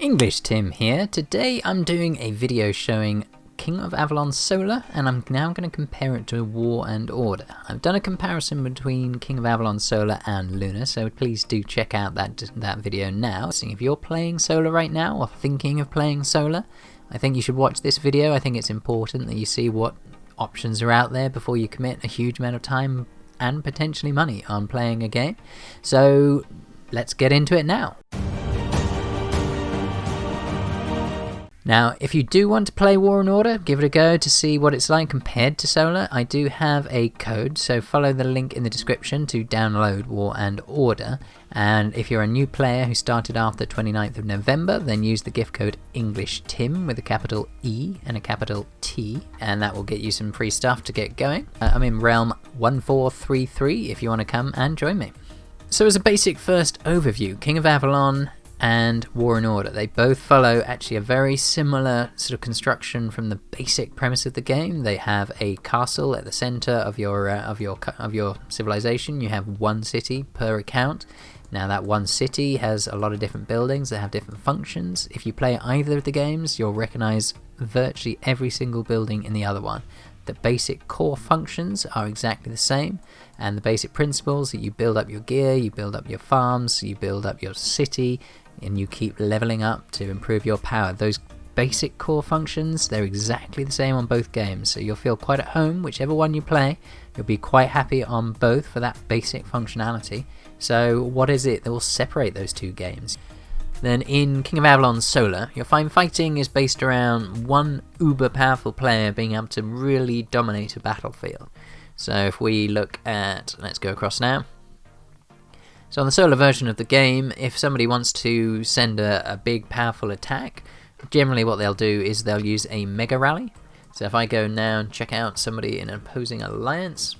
EnglishTim here. Today I'm doing a video showing King of Avalon Solar, and I'm now going to compare it to War and Order. I've done a comparison between King of Avalon Solar and Lunar, so please do check out that video now. So if you're playing Solar right now or thinking of playing Solar, I think you should watch this video. I think it's important that you see what options are out there before you commit a huge amount of time and potentially money on playing a game. So let's get into it now. Now, if you do want to play War and Order, give it a go to see what it's like compared to Solar. I do have a code, so follow the link in the description to download War and Order. And if you're a new player who started after 29th of November, then use the gift code EnglishTim with a capital E and a capital T, and that will get you some free stuff to get going. I'm in realm 1433 if you want to come and join me. So as a basic first overview, King of Avalon and War and Order, they both follow actually a very similar sort of construction from the basic premise of the game. They have a castle at the center of your civilization. You have one city per account. Now that one city has a lot of different buildings that have different functions. If you play either of the games, you'll recognize virtually every single building in the other one. The basic core functions are exactly the same, and the basic principles that you build up your gear, you build up your farms, you build up your city, and you keep leveling up to improve your power. Those basic core functions, they're exactly the same on both games, so you'll feel quite at home whichever one you play. You'll be quite happy on both for that basic functionality. So what is it that will separate those two games? Then in King of Avalon Solar, you'll find fighting is based around one uber powerful player being able to really dominate a battlefield. So if we look at, let's go across now. So on the Solar version of the game, if somebody wants to send a big powerful attack, generally what they'll do is they'll use a mega rally. So if I go now and check out somebody in an opposing alliance,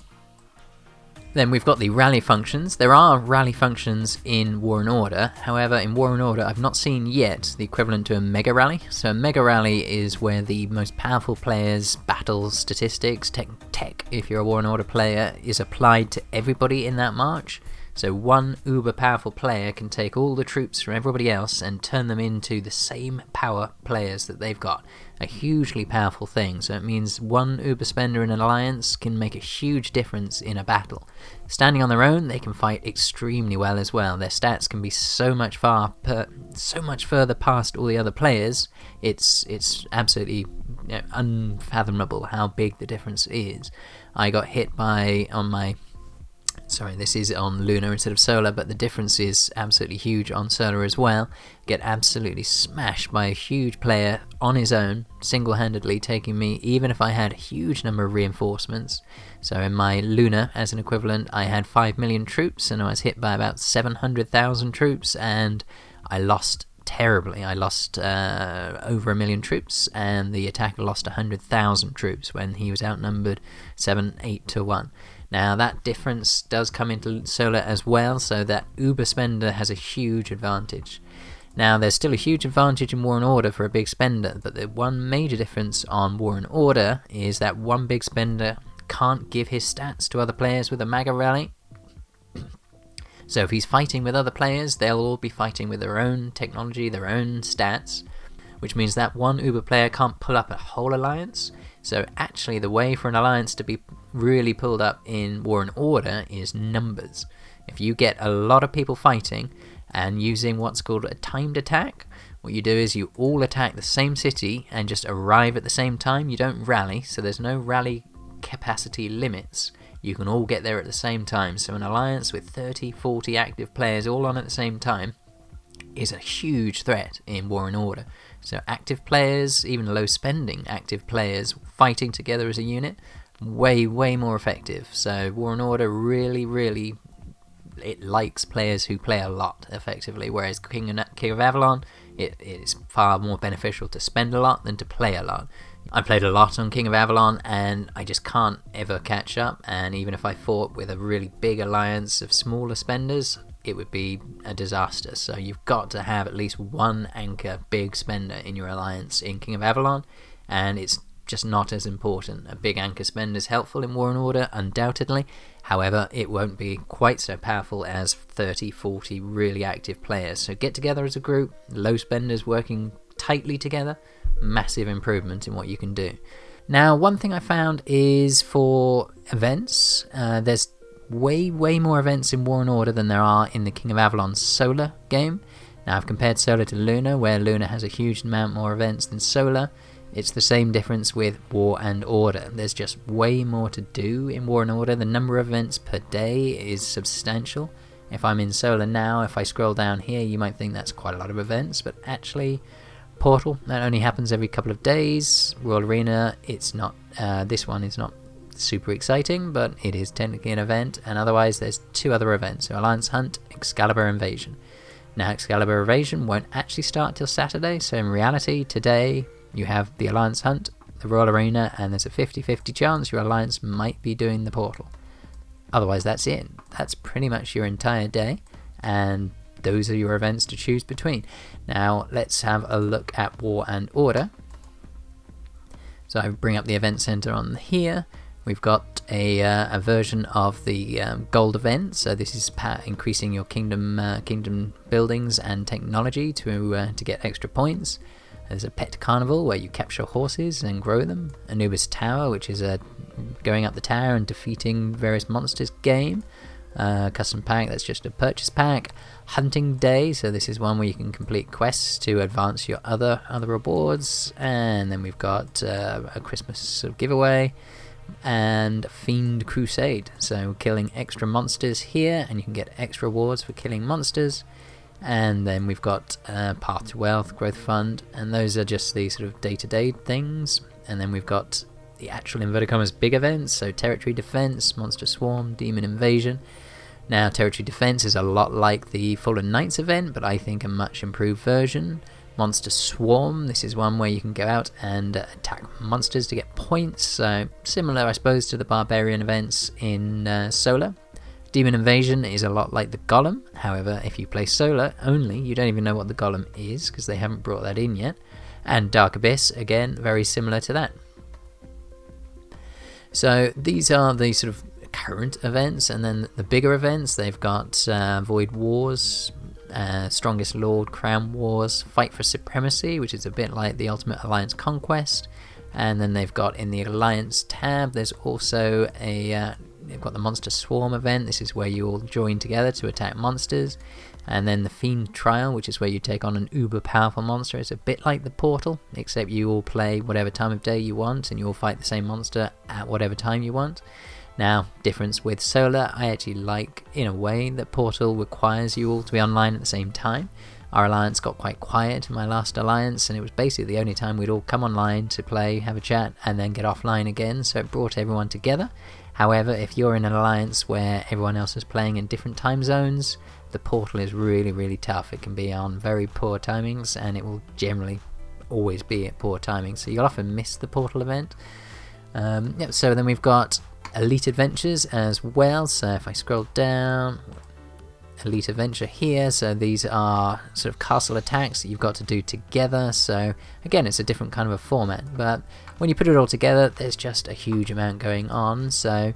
then we've got the rally functions. There are rally functions in War and Order. However, in War and Order, I've not seen yet the equivalent to a mega rally. So a mega rally is where the most powerful players' battle statistics, tech, if you're a War and Order player, is applied to everybody in that march. So one uber powerful player can take all the troops from everybody else and turn them into the same power players that they've got. A hugely powerful thing, so it means one uber spender in an alliance can make a huge difference in a battle. Standing on their own, they can fight extremely well as well. Their stats can be so much further past all the other players. It's absolutely unfathomable how big the difference is. I got hit by this is on Lunar instead of Solar, but the difference is absolutely huge on Solar as well. Get absolutely smashed by a huge player on his own, single-handedly taking me, even if I had a huge number of reinforcements. So in my Lunar, as an equivalent, I had 5 million troops, and I was hit by about 700,000 troops, and I lost terribly. I lost over 1 million troops, and the attacker lost 100,000 troops when he was outnumbered 7-8 to 1. Now that difference does come into Solar as well, so that uber spender has a huge advantage. Now there's still a huge advantage in War and Order for a big spender, but the one major difference on War and Order is that one big spender can't give his stats to other players with a mega rally. So if he's fighting with other players, they'll all be fighting with their own technology, their own stats, which means that one uber player can't pull up a whole alliance. So actually the way for an alliance to be really pulled up in War and Order is numbers. If you get a lot of people fighting and using what's called a timed attack, what you do is you all attack the same city and just arrive at the same time. You don't rally, so there's no rally capacity limits. You can all get there at the same time. So an alliance with 30, 40 active players all on at the same time is a huge threat in War and Order. So active players, even low spending active players fighting together as a unit, way more effective. So War and Order really it likes players who play a lot effectively, whereas King of Avalon, it is far more beneficial to spend a lot than to play a lot. I played a lot on King of Avalon and I just can't ever catch up, and even if I fought with a really big alliance of smaller spenders, it would be a disaster. So you've got to have at least one anchor big spender in your alliance in King of Avalon, and it's just not as important. A big anchor spend is helpful in War and Order, undoubtedly. However, it won't be quite so powerful as 30, 40 really active players. So get together as a group, low spenders working tightly together, massive improvement in what you can do. Now, one thing I found is for events, there's way more events in War and Order than there are in the King of Avalon Solar game. Now, I've compared Solar to Lunar, where Lunar has a huge amount more events than Solar. It's the same difference with War and Order. There's just way more to do in War and Order. The number of events per day is substantial. If I'm in Solar now, if I scroll down here, you might think that's quite a lot of events, but actually, Portal, that only happens every couple of days. Royal Arena, it's not, this one is not super exciting, but it is technically an event, and otherwise there's 2 other events, so Alliance Hunt, Excalibur Invasion. Now, Excalibur Invasion won't actually start till Saturday, so in reality, today you have the Alliance Hunt, the Royal Arena, and there's a 50-50 chance your Alliance might be doing the Portal. Otherwise, that's it. That's pretty much your entire day, and those are your events to choose between. Now, let's have a look at War and Order. So I bring up the event center on here. We've got a version of the gold event, so this is increasing your kingdom buildings and technology to get extra points. There's a pet carnival where you capture horses and grow them. Anubis Tower, which is going up the tower and defeating various monsters game. Custom pack, that's just a purchase pack. Hunting Day, so this is one where you can complete quests to advance your other rewards. And then we've got a Christmas sort of giveaway. And Fiend Crusade, so killing extra monsters here, and you can get extra rewards for killing monsters. And then we've got Path to Wealth, Growth Fund, and those are just the sort of day-to-day things. And then we've got the actual inverted commas big events, so Territory Defense, Monster Swarm, Demon Invasion. Now, Territory Defense is a lot like the Fallen Knights event, but I think a much improved version. Monster Swarm, this is one where you can go out and attack monsters to get points, so similar I suppose to the Barbarian events in Solar. Demon Invasion is a lot like the Golem, however if you play Solar only you don't even know what the Golem is because they haven't brought that in yet. And Dark Abyss, again very similar to that. So these are the sort of current events, and then the bigger events, they've got Void Wars, Strongest Lord, Crown Wars, Fight for Supremacy, which is a bit like the Ultimate Alliance Conquest. And then they've got in the Alliance tab, there's also they've got the Monster Swarm event. This is where you all join together to attack monsters. And then the Fiend Trial, which is where you take on an uber powerful monster. It's a bit like the Portal, except you all play whatever time of day you want, and you all fight the same monster at whatever time you want. Now, difference with Solar, I actually like, in a way, that Portal requires you all to be online at the same time. Our alliance got quite quiet in my last alliance, and it was basically the only time we'd all come online to play, have a chat, and then get offline again, so it brought everyone together. However, if you're in an alliance where everyone else is playing in different time zones, the Portal is really tough. It can be on very poor timings, and it will generally always be at poor timings, so you'll often miss the Portal event. So then we've got Elite Adventures as well, so if I scroll down, Elite Adventure here, so these are sort of castle attacks that you've got to do together, so again it's a different kind of a format, but when you put it all together there's just a huge amount going on. So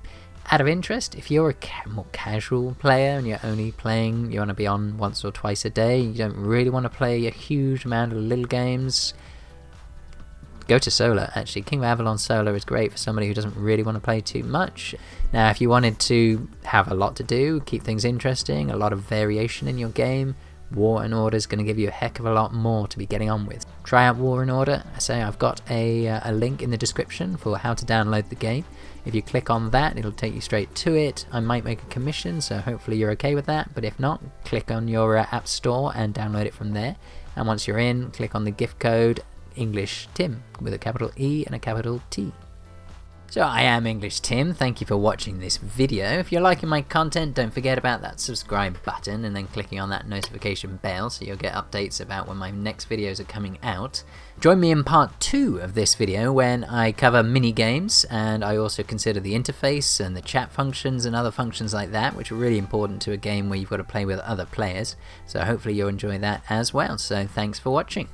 out of interest, if you're a more casual player and you're only playing, you want to be on once or twice a day, you don't really want to play a huge amount of little games, go to Solar. Actually, King of Avalon Solar is great for somebody who doesn't really want to play too much. Now, if you wanted to have a lot to do, keep things interesting, a lot of variation in your game, War and Order is going to give you a heck of a lot more to be getting on with. Try out War and Order. I say I've got a link in the description for how to download the game. If you click on that, it'll take you straight to it. I might make a commission, so hopefully you're okay with that, but if not, click on your app store and download it from there. And once you're in, click on the gift code EnglishTim with a capital E and a capital T. So I am EnglishTim, thank you for watching this video. If you're liking my content, don't forget about that subscribe button and then clicking on that notification bell so you'll get updates about when my next videos are coming out. Join me in part 2 of this video when I cover mini games, and I also consider the interface and the chat functions and other functions like that, which are really important to a game where you've got to play with other players. So hopefully you'll enjoy that as well. So thanks for watching.